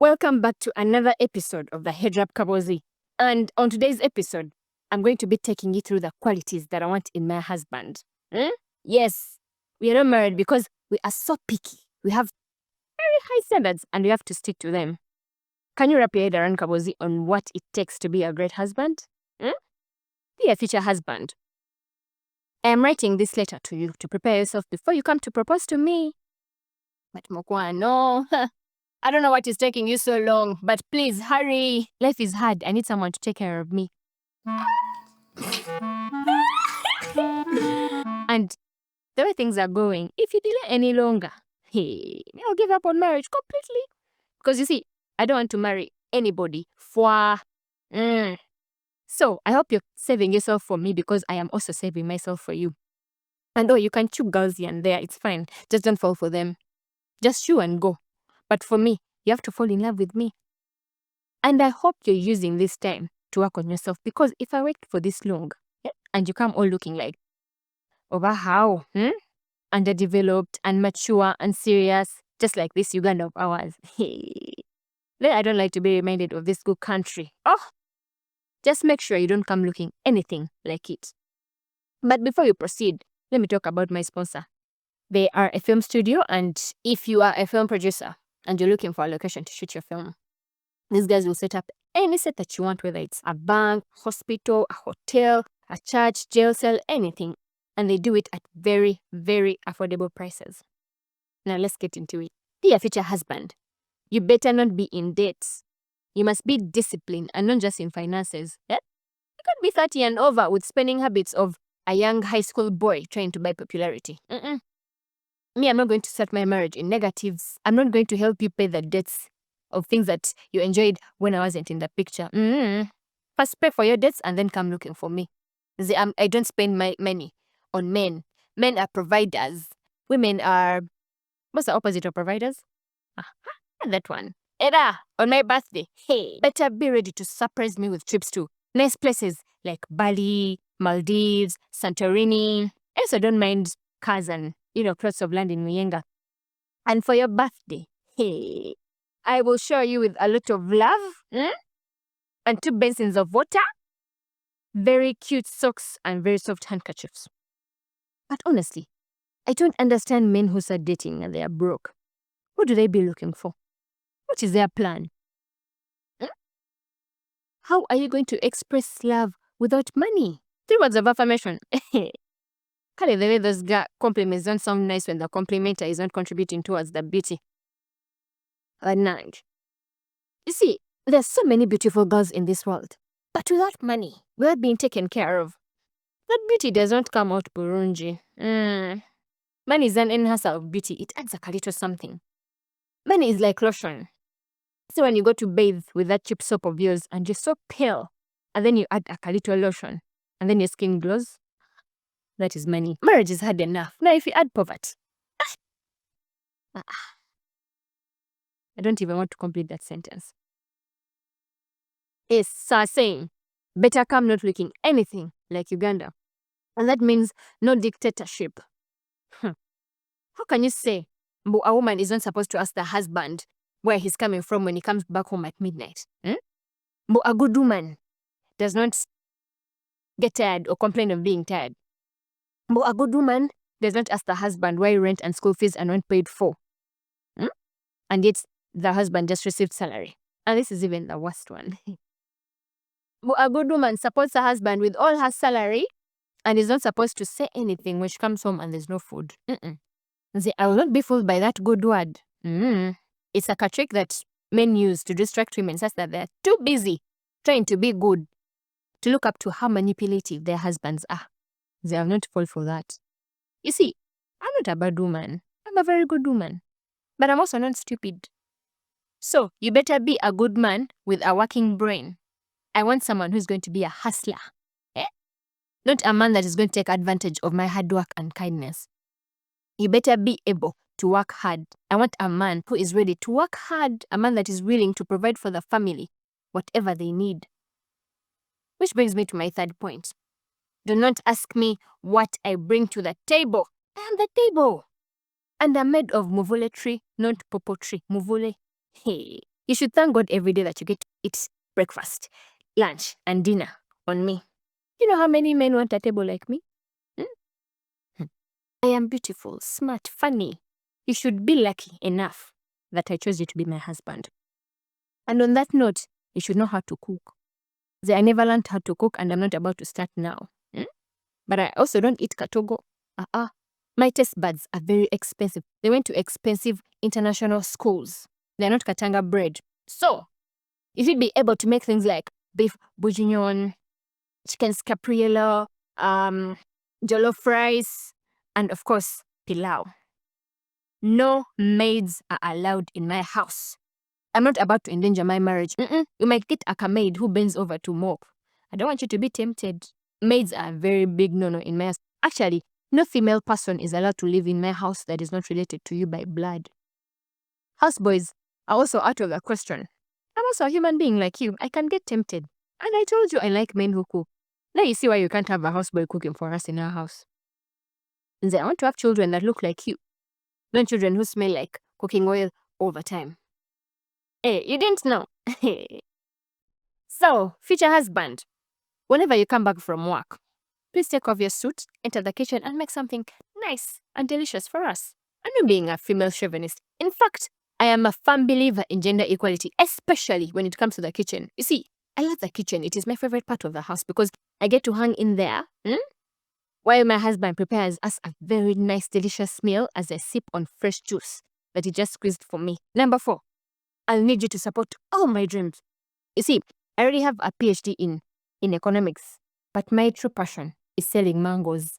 Welcome back to another episode of the Headwrap Kaboozi. And on today's episode, I'm going to be taking you through the qualities that I want in my husband. Yes, we are not married because we are so picky. We have very high standards and we have to stick to them. Can you wrap your head around, Kaboozi, on what it takes to be a great husband? Be a future husband. I am writing this letter to you to prepare yourself before you come to propose to me. But Mokwa, no. I don't know what is taking you so long, but please hurry. Life is hard. I need someone to take care of me. And the way things are going, if you delay any longer, I'll give up on marriage completely. Because you see, I don't want to marry anybody. So I hope you're saving yourself for me because I am also saving myself for you. And you can chew girls here and there. It's fine. Just don't fall for them. Just chew and go. But for me, you have to fall in love with me. And I hope you're using this time to work on yourself, because if I wait for this long, and you come all looking like, over how? Underdeveloped, immature, unserious, just like this Uganda of ours. Then I don't like to be reminded of this good country. Just make sure you don't come looking anything like it. But before you proceed, let me talk about my sponsor. They are a film studio, and if you are a film producer and you're looking for a location to shoot your film, these guys will set up any set that you want, whether it's a bank, hospital, a hotel, a church, jail cell, anything. And they do it at very, very affordable prices. Now let's get into it. Be a future husband. You better not be in debt. You must be disciplined, and not just in finances. You can't be 30 and over with spending habits of a young high school boy trying to buy popularity. Me, I'm not going to start my marriage in negatives. I'm not going to help you pay the debts of things that you enjoyed when I wasn't in the picture. First pay for your debts and then come looking for me. See, I don't spend my money on men. Men are providers. Women are, what's the opposite of providers? That one. Era, on my birthday, better be ready to surprise me with trips to nice places like Bali, Maldives, Santorini. I also don't mind cars and, plots of land in Muyenga. And for your birthday, I will shower you with a lot of love, and 2 basins of water, very cute socks, and very soft handkerchiefs. But honestly, I don't understand men who start dating and they are broke. What do they be looking for? What is their plan? How are you going to express love without money? 3 words of affirmation. Kale, the way those compliments don't sound nice when the complimenter is not contributing towards the beauty. You see, there's so many beautiful girls in this world, but without money, without being taken care of, that beauty does not come out burunji. Money is an enhancer of beauty. It adds a little something. Money is like lotion. So when you go to bathe with that cheap soap of yours and you're so pale, and then you add a little lotion, and then your skin glows, that is money. Marriage is hard enough. Now if you add poverty, I don't even want to complete that sentence. Yes, so saying, better come not looking anything like Uganda. And that means no dictatorship. How can you say a woman is not supposed to ask the husband where he's coming from when he comes back home at midnight? But a good woman does not get tired or complain of being tired. But a good woman does not ask the husband why rent and school fees are not paid for. And yet the husband just received salary. And this is even the worst one. But a good woman supports her husband with all her salary and is not supposed to say anything when she comes home and there's no food. I will not be fooled by that good word. It's a trick that men use to distract women such that they're too busy trying to be good to look up to how manipulative their husbands are. They have not fall for that. You see, I'm not a bad woman. I'm a very good woman. But I'm also not stupid. So, you better be a good man with a working brain. I want someone who's going to be a hustler. Not a man that is going to take advantage of my hard work and kindness. You better be able to work hard. I want a man who is ready to work hard, a man that is willing to provide for the family whatever they need. Which brings me to my third point. Do not ask me what I bring to the table. I am the table. And I'm made of muvule tree, not popo tree. Muvule. You should thank God every day that you get to eat breakfast, lunch, and dinner on me. You know how many men want a table like me? Hmm? I am beautiful, smart, funny. You should be lucky enough that I chose you to be my husband. And on that note, you should know how to cook. I never learned how to cook and I'm not about to start now. But I also don't eat katogo. My taste buds are very expensive. They went to expensive international schools. They're not katanga bread. So, if you'd be able to make things like beef bourguignon, chicken scapriello, jollof rice, and of course, pilau. No maids are allowed in my house. I'm not about to endanger my marriage. You might get a maid who bends over to mop. I don't want you to be tempted. Maids are a very big no-no in my house. Actually, no female person is allowed to live in my house that is not related to you by blood. Houseboys are also out of the question. I'm also a human being like you. I can get tempted. And I told you I like men who cook. Now you see why you can't have a houseboy cooking for us in our house. And I want to have children that look like you. Not children who smell like cooking oil all the time. Hey, you didn't know. So, future husband, whenever you come back from work, please take off your suit, enter the kitchen, and make something nice and delicious for us. I'm not being a female chauvinist. In fact, I am a firm believer in gender equality, especially when it comes to the kitchen. You see, I love the kitchen. It is my favorite part of the house because I get to hang in there while my husband prepares us a very nice, delicious meal as I sip on fresh juice that he just squeezed for me. Number 4, I'll need you to support all my dreams. You see, I already have a PhD in economics, but my true passion is selling mangoes.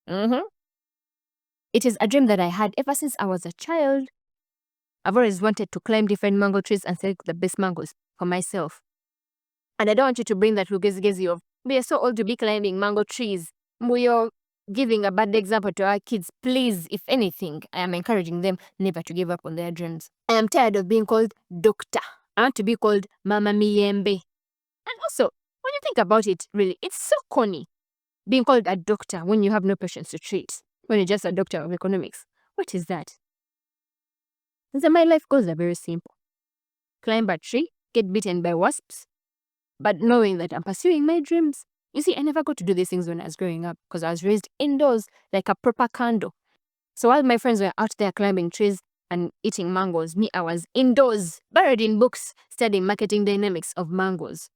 It is a dream that I had ever since I was a child. I've always wanted to climb different mango trees and select the best mangoes for myself. And I don't want you to bring that lugezi of, we are so old to be climbing mango trees. We are giving a bad example to our kids. Please, if anything, I am encouraging them never to give up on their dreams. I am tired of being called doctor. I want to be called Mama Miyembe. And also, when you think about it, really, it's so corny being called a doctor when you have no patients to treat, when you're just a doctor of economics. What is that? So my life goals are very simple. Climb a tree, get bitten by wasps, but knowing that I'm pursuing my dreams. You see, I never got to do these things when I was growing up because I was raised indoors like a proper condo. So while my friends were out there climbing trees and eating mangoes, me, I was indoors, buried in books, studying marketing dynamics of mangoes.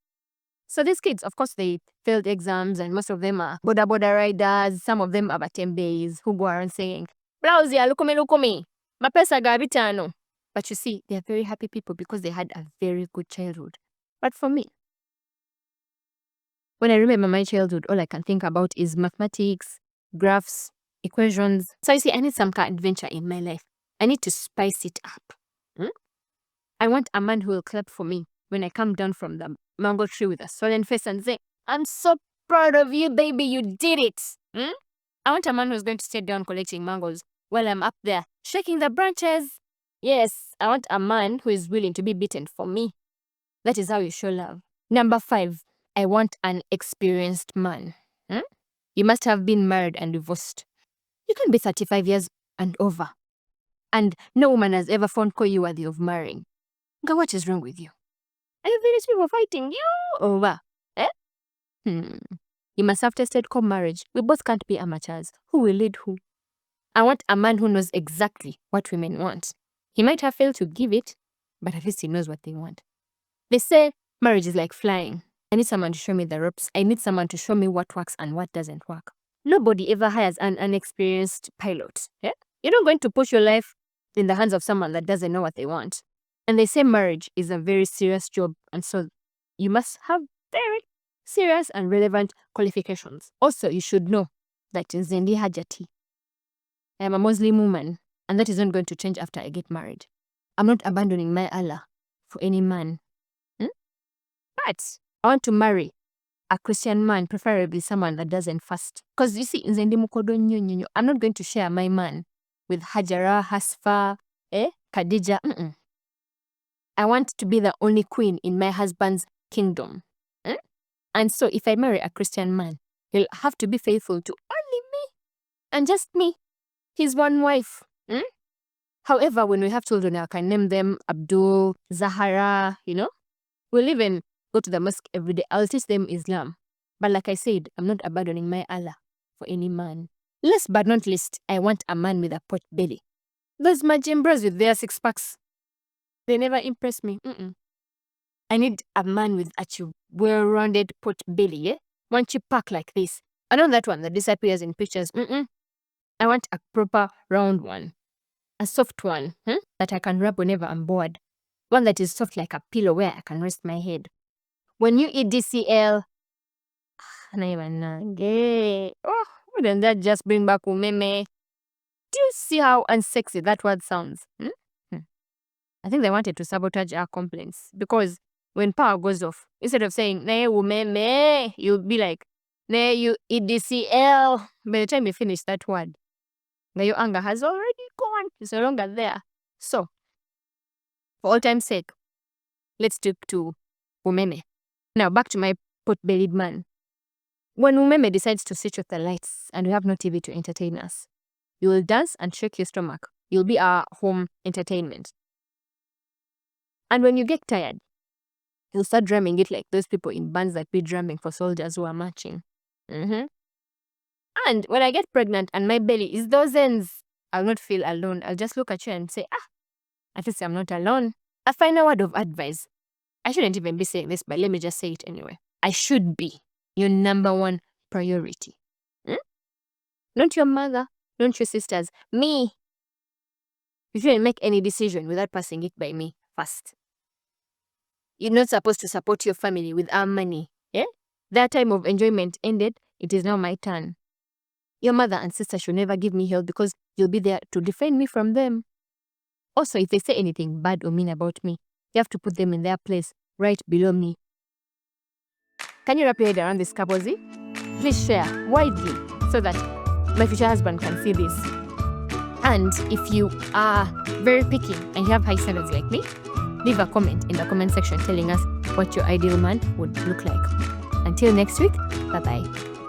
So these kids, of course, they failed exams and most of them are boda riders. Some of them are batembeis who go around saying, "Blouse ya lukumi, mapesa ga bitano." But you see, they are very happy people because they had a very good childhood. But for me, when I remember my childhood, all I can think about is mathematics, graphs, equations. So you see, I need some kind of adventure in my life. I need to spice it up. I want a man who will clap for me when I come down from the mango tree with a solemn face and say, "I'm so proud of you, baby, you did it." I want a man who's going to stay down collecting mangoes while I'm up there shaking the branches. Yes, I want a man who is willing to be beaten for me. That is how you show love. Number 5, I want an experienced man. You must have been married and divorced. You can be 35 years and over. And no woman has ever found you worthy of marrying. God, what is wrong with you? Are you various people fighting you over? You must have tested marriage. We both can't be amateurs. Who will lead who? I want a man who knows exactly what women want. He might have failed to give it, but at least he knows what they want. They say marriage is like flying. I need someone to show me the ropes. I need someone to show me what works and what doesn't work. Nobody ever hires an unexperienced pilot. You're not going to push your life in the hands of someone that doesn't know what they want. And they say marriage is a very serious job, and so you must have very serious and relevant qualifications. Also, you should know that Zendi Hajati, I am a Muslim woman, and that is not going to change after I get married. I'm not abandoning my Allah for any man. But I want to marry a Christian man, preferably someone that doesn't fast. Because you see, I'm not going to share my man with Hajara, Hasfa, Khadija. I want to be the only queen in my husband's kingdom. And so if I marry a Christian man, he'll have to be faithful to only me and just me, his one wife. However, when we have children, I can name them Abdul, Zahara, We'll even go to the mosque every day. I'll teach them Islam. But like I said, I'm not abandoning my Allah for any man. Last but not least, I want a man with a pot belly. Those majimbras with their 6-packs, they never impress me. I need a man with a well-rounded pot belly, yeah? One cheap pack like this. I know that one that disappears in pictures. I want a proper round one. A soft one, that I can rub whenever I'm bored. One that is soft like a pillow where I can rest my head. When you eat DCL, wouldn't that just bring back umeme? Do you see how unsexy that word sounds? I think they wanted to sabotage our complaints, because when power goes off, instead of saying "ne umeme," you'll be like "ne you EDCL." By the time you finish that word, your anger has already gone. It's no longer there. So, for all time's sake, let's stick to umeme. Now back to my pot-bellied man. When umeme decides to switch off the lights and we have no TV to entertain us, you will dance and shake your stomach. You'll be our home entertainment. And when you get tired, you'll start drumming it like those people in bands that be drumming for soldiers who are marching. And when I get pregnant and my belly is those ends, I'll not feel alone. I'll just look at you and say, at least I'm not alone. A final word of advice. I shouldn't even be saying this, but let me just say it anyway. I should be your number one priority. Not your mother, not your sisters, me. You shouldn't make any decision without passing it by me first. You're not supposed to support your family with our money. Their time of enjoyment ended. It is now my turn. Your mother and sister should never give me help, because you'll be there to defend me from them. Also, if they say anything bad or mean about me, you have to put them in their place right below me. Can you wrap your head around this, Kaboozi? Please share widely so that my future husband can see this. And if you are very picky and you have high standards like me, leave a comment in the comment section telling us what your ideal man would look like. Until next week, bye-bye.